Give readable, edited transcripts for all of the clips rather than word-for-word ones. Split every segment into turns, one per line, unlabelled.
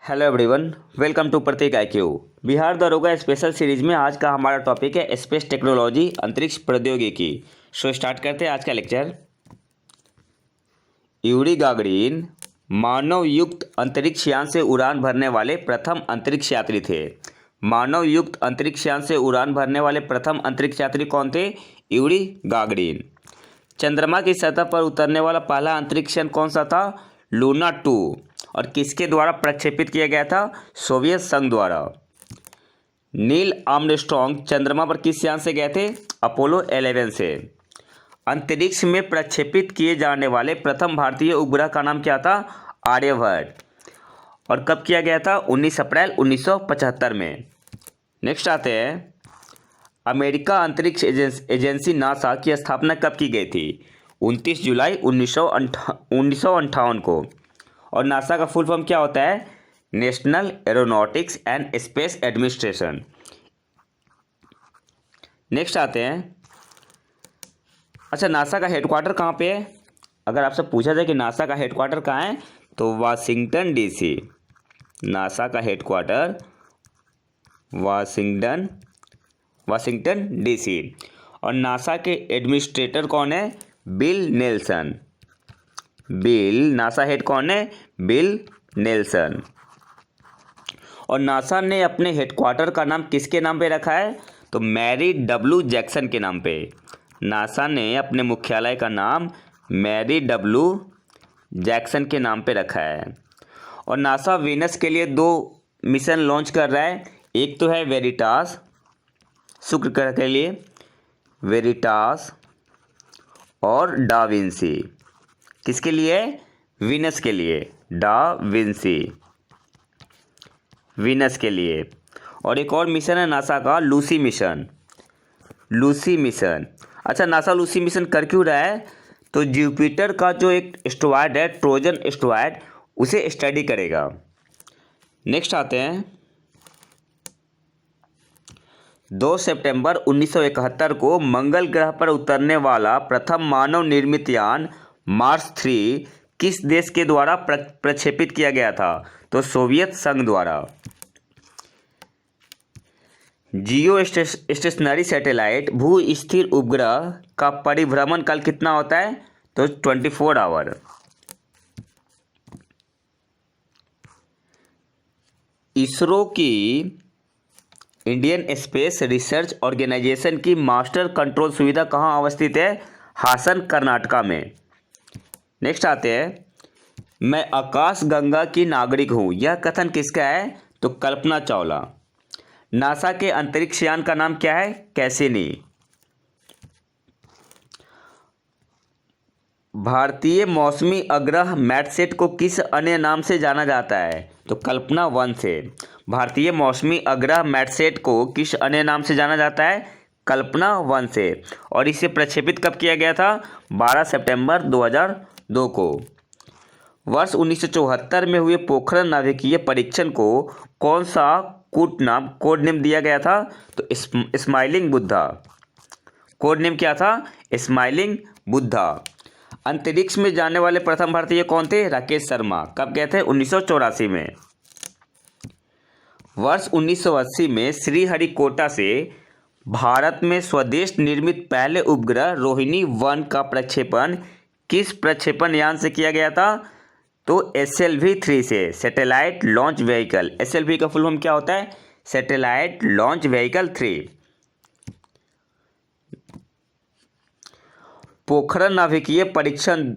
Hello everyone, welcome to Prateek IQ। Bihar दरोगा special series में आज का हमारा टॉपिक है स्पेस टेक्नोलॉजी, अंतरिक्ष प्रौद्योगिकी। स्टार्ट करते हैं आज का लेक्चर। यूरी गागरिन मानव युक्त अंतरिक्ष यान से उड़ान भरने वाले प्रथम अंतरिक्ष यात्री थे। मानव युक्त अंतरिक्ष यान से उड़ान भरने वाले प्रथम अंतरिक्ष यात्री कौन थे? Yuri Gagarin. चंद्रमा की सतह पर उतरने वाला पहला अंतरिक्ष यान कौन सा था? लूना 2। और किसके द्वारा प्रक्षेपित किया गया था? सोवियत संघ द्वारा। नील आर्मस्ट्रॉन्ग चंद्रमा पर किस यान से गए थे? अपोलो 11 से। अंतरिक्ष में प्रक्षेपित किए जाने वाले प्रथम भारतीय उपग्रह का नाम क्या था? आर्यभट्ट। और कब किया गया था? 19 अप्रैल 1975 में। नेक्स्ट आते हैं, अमेरिका अंतरिक्ष एजेंसी नासा की स्थापना कब की गई थी? 29 जुलाई 1958 को। और नासा का फुल फॉर्म क्या होता है? National aeronautics and space administration. Next आते हैं, अच्छा नासा का हेडक्वार्टर कहाँ पे है? अगर आपसे पूछा जाए कि नासा का हेडक्वार्टर कहाँ है तो वाशिंगटन DC। नासा का हेडक्वार्टर वाशिंगटन DC। और नासा के एडमिनिस्ट्रेटर कौन है? Bill Nelson. नासा हेड कौन है? Bill Nelson. और नासा ने अपने हेडक्वार्टर का नाम किसके नाम पे रखा है? तो मैरी W जैक्सन के नाम पे। नासा ने अपने मुख्यालय का नाम मैरी W जैक्सन के नाम पे रखा है। और नासा वीनस के लिए 2 मिशन लॉन्च कर रहा है। एक तो है वेरिटास, शुक्र ग्रह के लिए वेरिटास, और डा विंसी। किसके लिए? वीनस के लिए, डा विंसी वीनस के लिए। और एक और मिशन है नासा का, लूसी मिशन। अच्छा नासा लूसी मिशन कर क्यों रहा है? तो जुपिटर का जो एक एस्टेरॉयड है, ट्रोजन एस्टेरॉयड, उसे स्टडी करेगा। नेक्स्ट आते हैं, 2 सितंबर 1971 को मंगल ग्रह पर उतरने वाला प्रथम मानव निर्मित यान मार्स 3 किस देश के द्वारा प्रक्षेपित किया गया था? तो सोवियत संघ द्वारा। जियो स्टेशनरी सैटेलाइट भू स्थिर उपग्रह का परिभ्रमण काल कितना होता है? तो 24 आवर। इसरो की इंडियन स्पेस रिसर्च ऑर्गेनाइजेशन की मास्टर कंट्रोल सुविधा कहाँ अवस्थित है? हासन, कर्नाटका में। नेक्स्ट आते हैं, मैं आकाश गंगा की नागरिक हूँ, यह कथन किसका है? तो कल्पना चावला। नासा के अंतरिक्ष यान का नाम क्या है? कैसिनी। भारतीय मौसमी उपग्रह मैटसेट को किस अन्य नाम से जाना जाता है? तो कल्पना 1 से। भारतीय मौसमी उपग्रह मैटसेट को किस अन्य नाम से जाना जाता है? कल्पना 1 से। और इसे प्रक्षेपित कब किया गया था? 12 सितंबर 2002 को। वर्ष 1974 में हुए पोखरण नाभिकीय परीक्षण को कौन सा कोड नेम दिया गया था? तो स्माइलिंग बुद्धा। कोड नेम क्या था? स्माइलिंग बुद्धा। अंतरिक्ष में जाने वाले प्रथम भारतीय कौन थे? राकेश शर्मा। कब गए थे? 1984 में। वर्ष 1980 में श्रीहरिकोटा से भारत में स्वदेश निर्मित पहले उपग्रह रोहिणी 1 का प्रक्षेपण किस प्रक्षेपण यान से किया गया था? तो SLV-3 से, सैटेलाइट लॉन्च व्हीकल। SLV का फुल फॉर्म क्या होता है? Satellite launch vehicle 3। पोखरण नाभिकीय परीक्षण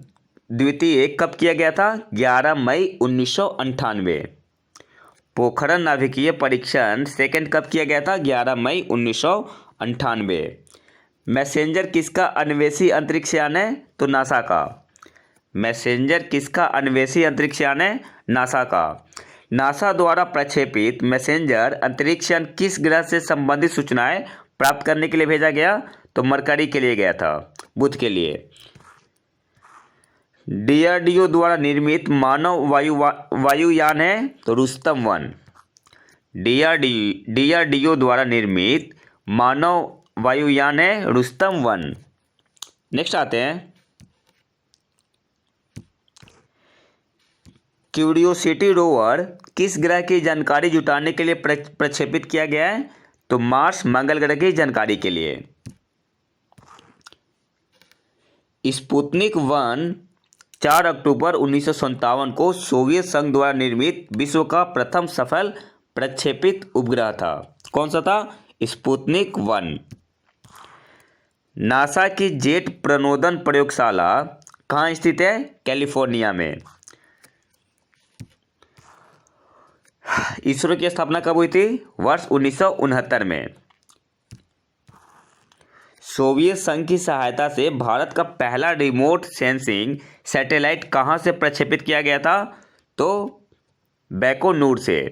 द्वितीय कब किया गया था? 11 मई 1998। पोखरण नाभिकीय परीक्षण सेकंड कब किया गया था? 11 मई 1998। मैसेंजर किसका अन्वेषी अंतरिक्ष यान है? तो नासा का। मैसेंजर किसका अन्वेषी अंतरिक्ष यान है? नासा का। नासा द्वारा प्रक्षेपित मैसेंजर अंतरिक्ष यान किस ग्रह से संबंधित सूचनाएं प्राप्त करने के लिए भेजा गया? तो मरकरी के लिए गया था, बुध के लिए। DRDO द्वारा निर्मित मानव वायुयान है? तो रुस्तम 1। DRDO द्वारा निर्मित मानव वायुयान है रुस्तम 1। नेक्स्ट आते हैं, क्यूरियोसिटी रोवर किस ग्रह की जानकारी जुटाने के लिए प्रक्षेपित किया गया है? तो मार्स मंगल ग्रह की जानकारी के लिए। स्पुतनिक 1 4 अक्टूबर 1957 को सोवियत संघ द्वारा निर्मित विश्व का प्रथम सफल प्रक्षेपित उपग्रह था। कौन सा था? स्पुतनिक 1। नासा की जेट प्रणोदन प्रयोगशाला कहाँ स्थित है? कैलिफोर्निया में। इसरो की स्थापना कब हुई थी? वर्ष 1969 में। सोवियत संघ की सहायता से भारत का पहला रिमोट सेंसिंग सैटेलाइट कहाँ से प्रक्षेपित किया गया था? तो बैकोनूर से।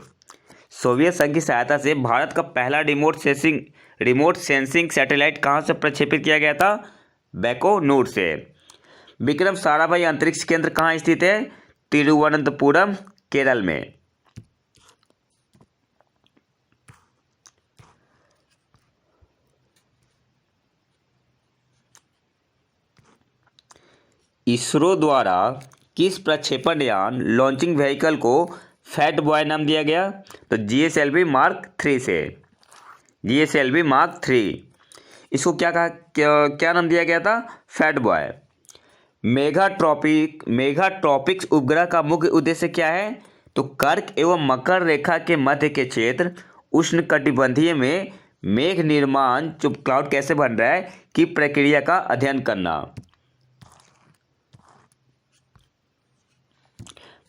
सोवियत संघ की सहायता से भारत का पहला रिमोट सेंसिंग सैटेलाइट कहाँ से प्रक्षेपित किया गया था? बैकोनूर से। विक्रम साराभाई अंतरिक्ष केंद्र कहाँ स्थित है? तिरुवनंतपुरम, केरल में। इसरो द्वारा किस प्रक्षेपण यान लॉन्चिंग व्हीकल को फैट बॉय नाम दिया गया? तो GSLV Mark 3 से। GSLV Mark 3 इसको क्या नाम दिया गया था? Fat boy. मेगाट्रॉपिक्स उपग्रह का मुख्य उद्देश्य क्या है? तो कर्क एवं मकर रेखा के मध्य के क्षेत्र उष्णकटिबंधीय में मेघ निर्माण जो क्लाउड कैसे बन रहा है की प्रक्रिया का अध्ययन करना।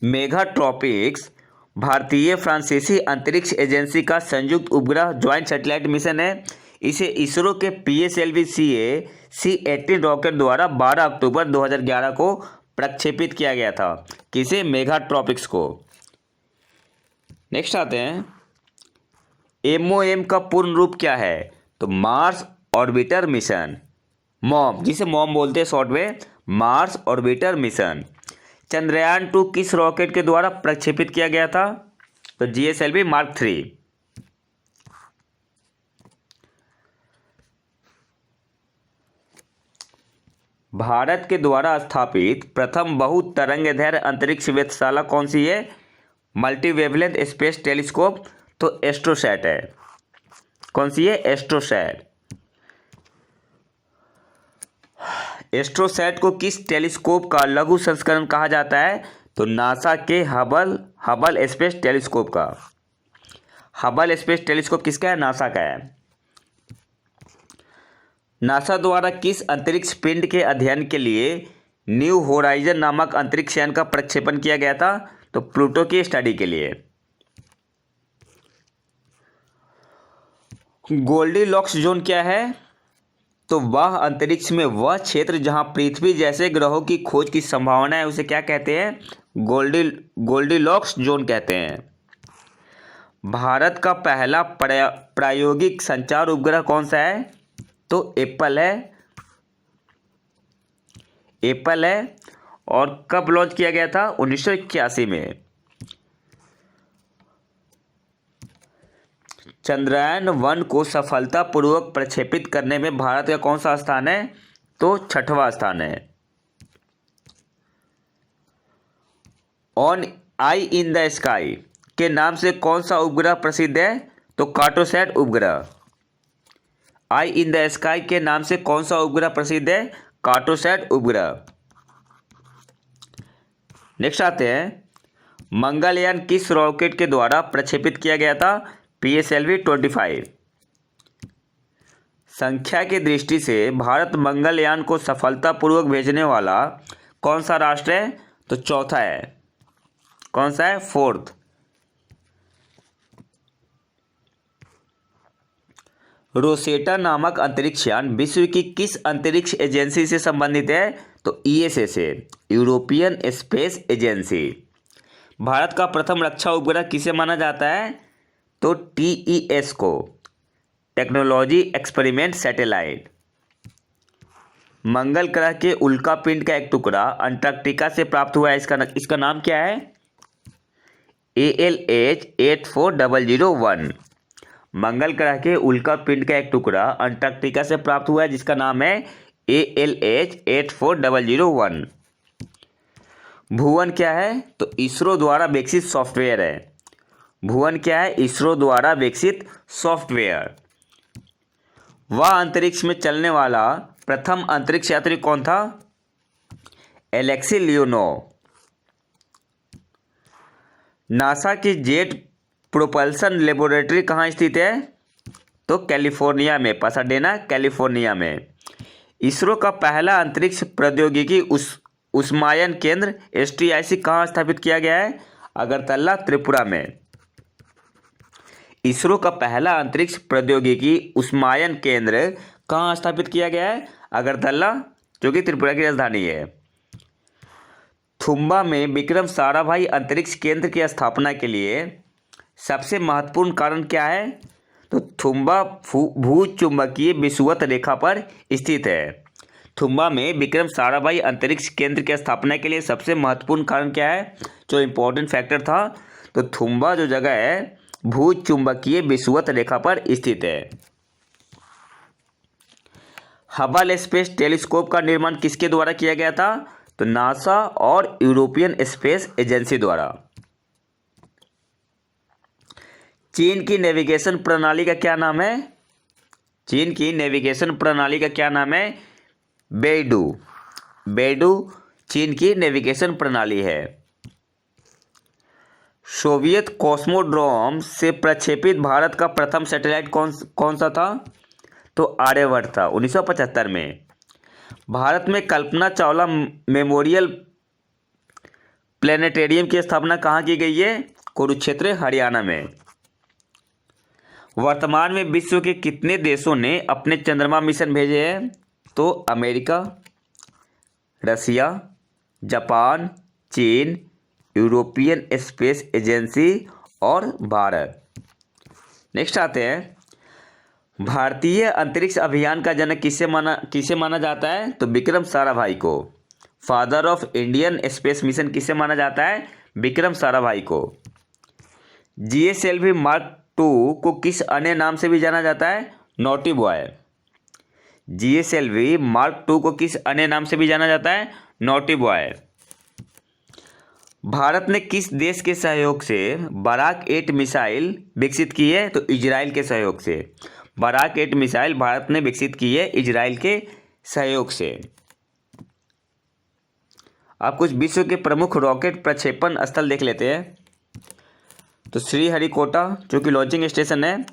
मेगाट्रॉपिक्स भारतीय फ्रांसीसी अंतरिक्ष एजेंसी का संयुक्त उपग्रह ज्वाइंट सैटेलाइट मिशन है। इसे इसरो के PSLV C18 रॉकेट द्वारा 12 अक्टूबर 2011 को प्रक्षेपित किया गया था। किसे? मेगाट्रॉपिक्स को। नेक्स्ट आते हैं, MOM का पूर्ण रूप क्या है? तो मार्स ऑर्बिटर मिशन, मॉम, जिसे मॉम बोलते हैं शॉर्ट में, मार्स ऑर्बिटर मिशन। चंद्रयान 2 किस रॉकेट के द्वारा प्रक्षेपित किया गया था? तो GSLV Mark 3। भारत के द्वारा स्थापित प्रथम बहुतरंगदैर्घ्य अंतरिक्ष वेधशाला कौन सी है? मल्टीवेवलेंथ स्पेस टेलीस्कोप, तो एस्ट्रोसैट है। कौन सी है? एस्ट्रोसैट। एस्ट्रोसैट को किस टेलीस्कोप का लघु संस्करण कहा जाता है? तो नासा के हबल स्पेस टेलीस्कोप का। हबल स्पेस टेलीस्कोप किसका है? नासा का है। नासा द्वारा किस अंतरिक्ष पिंड के अध्ययन के लिए न्यू होराइजन नामक अंतरिक्ष यान का प्रक्षेपण किया गया था? तो प्लूटो की स्टडी के लिए। गोल्डीलॉक्स जोन क्या है? तो वह अंतरिक्ष में वह क्षेत्र जहां पृथ्वी जैसे ग्रहों की खोज की संभावना है उसे क्या कहते हैं? गोल्डीलॉक्स जोन कहते हैं। भारत का पहला प्रायोगिक संचार उपग्रह कौन सा है? तो एप्पल है। और कब लॉन्च किया गया था? 1981 में। चंद्रयान 1 को सफलतापूर्वक प्रक्षेपित करने में भारत का कौन सा स्थान है? तो 6वां स्थान है। On I in the sky के नाम से कौन सा उपग्रह प्रसिद्ध है? तो कार्टोसैट उपग्रह। आई इन द स्काई के नाम से कौन सा उपग्रह प्रसिद्ध है? कार्टोसैट उपग्रह। नेक्स्ट आते हैं, मंगलयान किस रॉकेट के द्वारा प्रक्षेपित किया गया था? PSLV 25। संख्या की दृष्टि से भारत मंगलयान को सफलतापूर्वक भेजने वाला कौन सा राष्ट्र है? तो चौथा है। कौन सा है? 4th। रोसेटा नामक अंतरिक्ष यान विश्व की किस अंतरिक्ष एजेंसी से संबंधित है? तो ESA से, यूरोपियन स्पेस एजेंसी। भारत का प्रथम रक्षा उपग्रह किसे माना जाता है? तो TES को, टेक्नोलॉजी एक्सपेरिमेंट सैटेलाइट। मंगल ग्रह के उल्का पिंड का एक टुकड़ा अंटार्कटिका से प्राप्त हुआ है, इसका नाम क्या है? ALH 84001। मंगल ग्रह के उल्का पिंड का एक टुकड़ा अंटार्कटिका से प्राप्त हुआ है जिसका नाम है ALH 84001। भुवन क्या है? तो इसरो द्वारा विकसित सॉफ्टवेयर है। भुवन क्या है? इसरो द्वारा विकसित सॉफ्टवेयर। वह अंतरिक्ष में चलने वाला प्रथम अंतरिक्ष यात्री कौन था? Alexei Leonov. नासा की जेट प्रोपल्सन लेबोरेटरी कहाँ स्थित है? तो कैलिफोर्निया में, पासाडेना कैलिफोर्निया में। इसरो का पहला अंतरिक्ष प्रौद्योगिकी उष्मायन केंद्र STIC कहाँ स्थापित किया गया है? अगरतला, त्रिपुरा में। इसरो का पहला अंतरिक्ष प्रौद्योगिकी उष्मायन केंद्र कहाँ स्थापित किया गया है? अगरतला, जो कि त्रिपुरा की राजधानी है। थुम्बा में विक्रम साराभाई अंतरिक्ष केंद्र की स्थापना के लिए सबसे महत्वपूर्ण कारण क्या है? तो थुम्बा भूचुंबकीय विषुवत रेखा पर स्थित है। थुम्बा में विक्रम साराभाई अंतरिक्ष केंद्र की स्थापना के लिए सबसे महत्वपूर्ण कारण क्या है, जो इम्पोर्टेंट फैक्टर था? तो थुम्बा जो जगह है भूचुंबकीय विषुवत रेखा पर स्थित है। हबल स्पेस टेलीस्कोप का निर्माण किसके द्वारा किया गया था? तो नासा और यूरोपियन स्पेस एजेंसी द्वारा। चीन की नेविगेशन प्रणाली का क्या नाम है? चीन की नेविगेशन प्रणाली का क्या नाम है? बेइडू। बेइडू चीन की नेविगेशन प्रणाली है। सोवियत कॉस्मोड्रोम से प्रक्षेपित भारत का प्रथम सैटेलाइट कौन सा था? तो आर्यभट्ट था 1975 में। भारत में कल्पना चावला मेमोरियल प्लेनेटेरियम की स्थापना कहाँ की गई है? कुरुक्षेत्र, हरियाणा में। वर्तमान में विश्व के कितने देशों ने अपने चंद्रमा मिशन भेजे हैं? तो अमेरिका, रसिया, जापान, चीन, यूरोपियन स्पेस एजेंसी और भारत। नेक्स्ट आते हैं, भारतीय अंतरिक्ष अभियान का जनक किसे माना जाता है? तो विक्रम साराभाई को। Father of Indian space mission किसे माना जाता है? विक्रम साराभाई को। GSLV Mark II को किस अन्य नाम से भी जाना जाता है? Naughty boy. GSLV Mark II को किस अन्य नाम से भी जाना जाता है? Naughty boy. भारत ने किस देश के सहयोग से बराक 8 मिसाइल विकसित की है? तो इजराइल के सहयोग से। बराक 8 मिसाइल भारत ने विकसित की है इजराइल के सहयोग से। आप कुछ विश्व के प्रमुख रॉकेट प्रक्षेपण स्थल देख लेते हैं। तो श्रीहरिकोटा जो कि लॉन्चिंग स्टेशन है,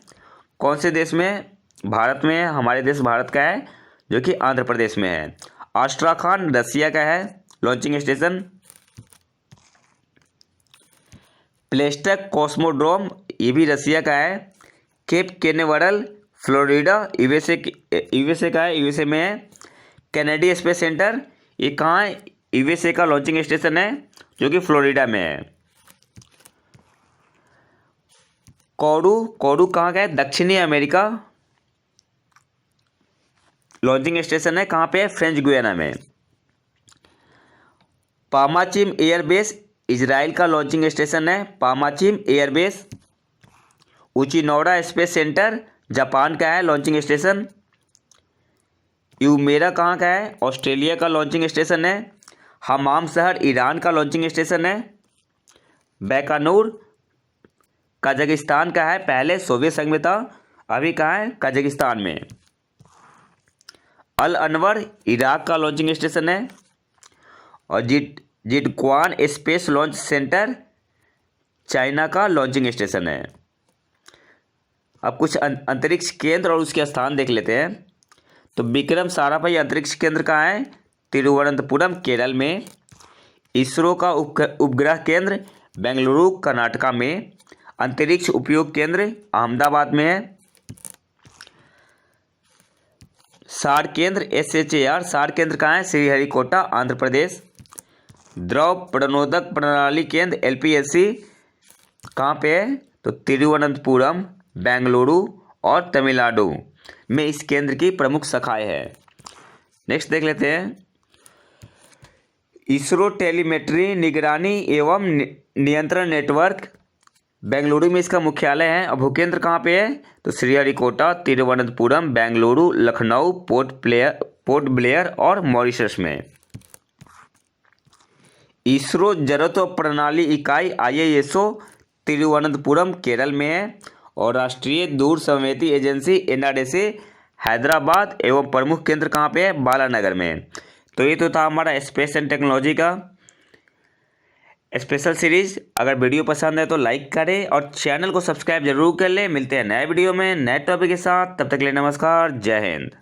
कौन से देश में? भारत में। हमारे देश भारत का है, जो कि आंध्र प्रदेश में है। आस्ट्राखान रसिया का है लॉन्चिंग स्टेशन। प्लेस्टक कॉस्मोड्रोम ये भी रसिया का है। केप कैनेवरल फ्लोरिडा USA का है, USA में है। कैनेडी स्पेस सेंटर ये कहाँ है? USA का लॉन्चिंग स्टेशन है, जो कि फ्लोरिडा में है। कोडू कहाँ का है? दक्षिणी अमेरिका। लॉन्चिंग स्टेशन है कहाँ पे है? फ्रेंच गुयाना में। पामाचिम एयरबेस इजराइल का लॉन्चिंग स्टेशन है, पामाचिम एयरबेस। उचिनोडा स्पेस सेंटर जापान का है लॉन्चिंग स्टेशन। यूमेरा कहाँ का है? ऑस्ट्रेलिया का लॉन्चिंग स्टेशन है। हमाम शहर ईरान का लॉन्चिंग स्टेशन है। बैकानूर कजाकिस्तान का है, पहले सोवियत संघ में था, अभी कहाँ है? कजाकिस्तान में। अल अनवर इराक का लॉन्चिंग स्टेशन है। और जिडक्वान स्पेस लॉन्च सेंटर चाइना का लॉन्चिंग स्टेशन है। अब कुछ अंतरिक्ष केंद्र और उसके स्थान देख लेते हैं। तो विक्रम साराभाई अंतरिक्ष केंद्र कहाँ है? तिरुवनंतपुरम, केरल में। इसरो का उपग्रह केंद्र बेंगलुरु, कर्नाटका में। अंतरिक्ष उपयोग केंद्र अहमदाबाद में है। सार केंद्र SHAR सार केंद्र कहाँ है? श्रीहरिकोटा, आंध्र प्रदेश। द्रव प्रणोदक प्रणाली केंद्र LPSC कहाँ पे है? तो तिरुवनंतपुरम, बेंगलुरु और तमिलनाडु में इस केंद्र की प्रमुख शाखाएं हैं। नेक्स्ट देख लेते हैं, इसरो टेलीमेट्री निगरानी एवं नियंत्रण नेटवर्क बेंगलुरु में इसका मुख्यालय है। और भूकेंद्र कहाँ पे है? तो श्रीहरिकोटा, तिरुवनंतपुरम, बेंगलुरु, लखनऊ, पोर्ट ब्लेयर और मॉरिशस में। इसरो जड़त्व प्रणाली इकाई IISO तिरुवनंतपुरम केरल में है और राष्ट्रीय दूर संवेदी एजेंसी NRSA हैदराबाद एवं प्रमुख केंद्र कहाँ पे है, बालानगर में। तो ये तो था हमारा स्पेस एंड टेक्नोलॉजी का स्पेशल सीरीज। अगर वीडियो पसंद है तो लाइक करें और चैनल को सब्सक्राइब जरूर कर लें। मिलते हैं नए वीडियो में नए टॉपिक के साथ, तब तक के लिए नमस्कार, जय हिंद।